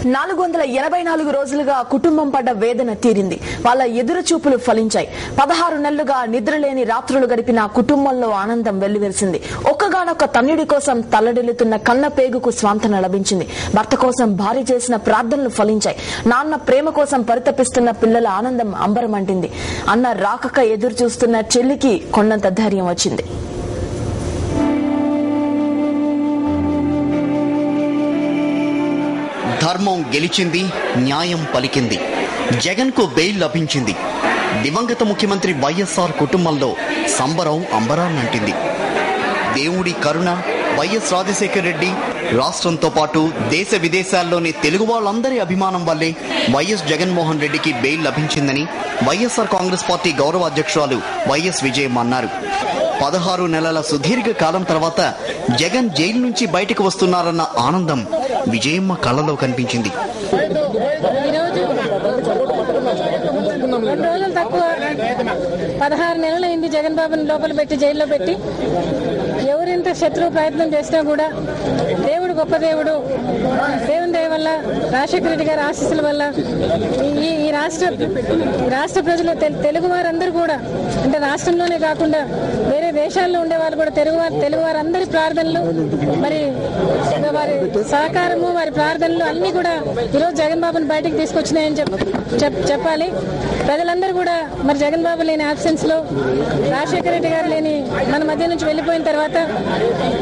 484 రోజులుగా కుటుంబం పడ్డ వేదన తీరింది. వాళ్ళ ఎదురు చూపులు ఫలించాయి. 16 నెలలుగా నిద్రలేని రాత్రులు గడిపిన కుటుంబంలో ఆనందం వెల్లివిరిసింది. ఒక్కగానొక్క తన్నుడి కోసం తల్లడిల్లుతున్న కన్న పేగుకు స్వాంతన లభించింది. భర్త కోసం భార్య చేసిన ప్రార్థనలు ఫలించాయి. నాన్న ప్రేమ కోసం పరితపిస్తున్న పిల్లల ఆనందం అంబరమంటింది. అన్న రాకక ఎదురు చూస్తున్న చెల్లికి కొండంత ధైర్యం వచ్చింది. ధర్మం గెలిచింది, న్యాయం పలికింది. జగన్ కు బెయిల్ లభించింది. దివంగత ముఖ్యమంత్రి వైఎస్ఆర్ కుటుంబంలో సంబరం అంబరాన్నంటింది. దేవుడి కరుణ, వైఎస్ రాజశేఖర రెడ్డి, రాష్ట్రంతో పాటు దేశ విదేశాల్లోని తెలుగు వాళ్ళందరి అభిమానం వల్లే వైఎస్ జగన్మోహన్ రెడ్డికి బెయిల్ లభించిందని వైఎస్ఆర్ కాంగ్రెస్ పార్టీ గౌరవ అధ్యక్షురాలు వైఎస్ విజయమ్మ అన్నారు. 16 నెలల సుదీర్ఘ కాలం తర్వాత జగన్ జైలు నుంచి బయటకు వస్తున్నారన్న ఆనందం విజయమ్మ కళ్ళలో కనిపించింది. 2 రోజులు తక్కువ 16 నెలలైంది జగన్ బాబుని లోపల పెట్టి జైల్లో పెట్టి. ఎవరింత శత్రువు ప్రయత్నం చేసినా కూడా దేవుడు గొప్ప దేవుడు, దేవుని దయ వల్ల, రాజశేఖర రెడ్డి గారి ఆశీస్సుల వల్ల ఈ రాష్ట్ర ప్రజలు, తెలుగు వారందరూ కూడా, అంటే రాష్ట్రంలోనే కాకుండా వేరే దేశాల్లో ఉండే వాళ్ళు కూడా తెలుగు వారందరి ప్రార్థనలు, మరి వారి సహకారము, వారి ప్రార్థనలు అన్ని కూడా ఈరోజు జగన్ బాబుని బయటకు తీసుకొచ్చినాయని చెప్పాలి. ప్రజలందరూ కూడా మరి జగన్ బాబు లేని అబ్సెన్స్ లో, రాజశేఖర రెడ్డి గారు లేని మన మధ్య నుంచి వెళ్లిపోయిన తర్వాత,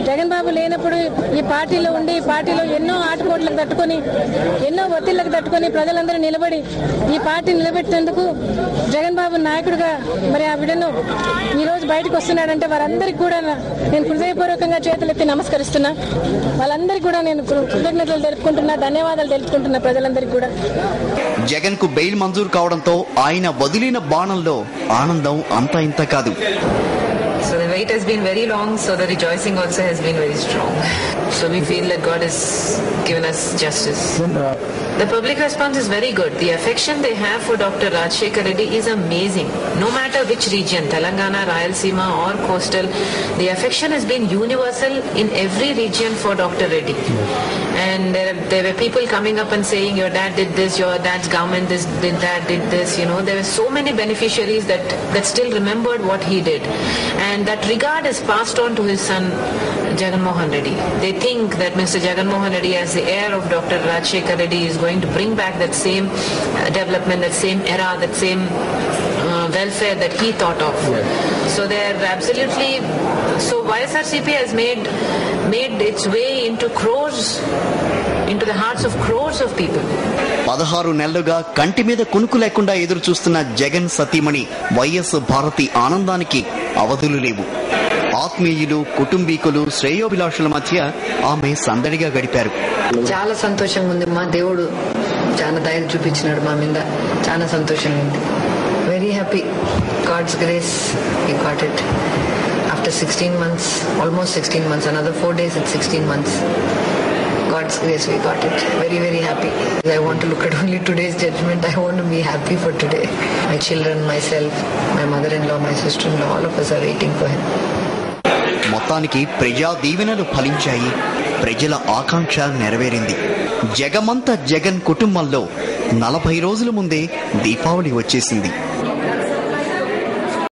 జగన్ బాబు లేనప్పుడు ఈ పార్టీలో ఉండి, ఈ పార్టీలో ఎన్నో ఆటపోట్లకు తట్టుకొని, ఎన్నో ఒత్తిళ్లకు తట్టుకొని ప్రజలందరూ నిలబడి ఈ పార్టీ నిలబెట్టేందుకు జగన్ బాబు నాయకుడిగా మరి ఆ బిడ్డను ఈ రోజు బయటకు వస్తున్నాడంటే వారందరికీ కూడా నేను హృదయపూర్వకంగా చేతులెత్తి నమస్కరిస్తున్నా. వాళ్ళందరికీ కూడా నేను కృతజ్ఞతలు తెలుపుకుంటున్నా, ధన్యవాదాలు తెలుపుకుంటున్నా ప్రజలందరికీ కూడా. జగన్ కు బెయిల్ మంజూరు కావడంతో ఆయన వదిలిన బాణంలో ఆనందం అంతా ఇంత కాదు. So the wait has been very long, so the rejoicing also has been very strong. So we feel that God has given us justice. The public response is very good. The affection they have for Dr. Rajshekar Reddy is amazing. No matter which region, Telangana, Rayalaseema or coastal, the affection has been universal in every region for Dr. Reddy. And there were people coming up and saying, your dad did this, your dad's government did that, did this. You know, there were so many beneficiaries that still remembered what he did. And that regard is passed on to his son, Jagan Mohan Reddy. They think that Mr. Jagan Mohan Reddy, as the heir of Dr. Rajshekar Reddy, is going to bring back that same development, that same era, that same welfare that he thought of. So they are absolutely. So YSRCP has made its way into crores, into the hearts of crores of people. 16 నెలలుగా కంటి మీద కునుకు లేకుండా ఎదురు చూస్తున్న జగన్ సతీమణి YS Bharati ఆనందానికి అవధులు లేవు. ఆత్మీయులు, కుటుంబీకులు, శ్రేయోభిలాషుల మధ్య ఆమె సందడిగా గడిపారు. చాలా సంతోషంగా ఉంది. మా దేవుడు చాలా దయ చూపించినాడు మా మీద. చాలా సంతోషంగా ఉంది. Very happy. God's grace, we got it. After 16 months, almost 16 months, another 4 days, it's 16 months. God's grace, we got it. Very, very happy. I want to look at only today's judgment. I want to be happy for today. My children, myself, my mother-in-law, my sister-in-law, all of us are waiting for him. మొత్తానికి ప్రజా దీవెనలు ఫలించాయి. ప్రజల ఆకాంక్ష నెరవేరింది. జగమంత జగన్ కుటుంబంలో 40 రోజుల ముందే దీపావళి వచ్చేసింది.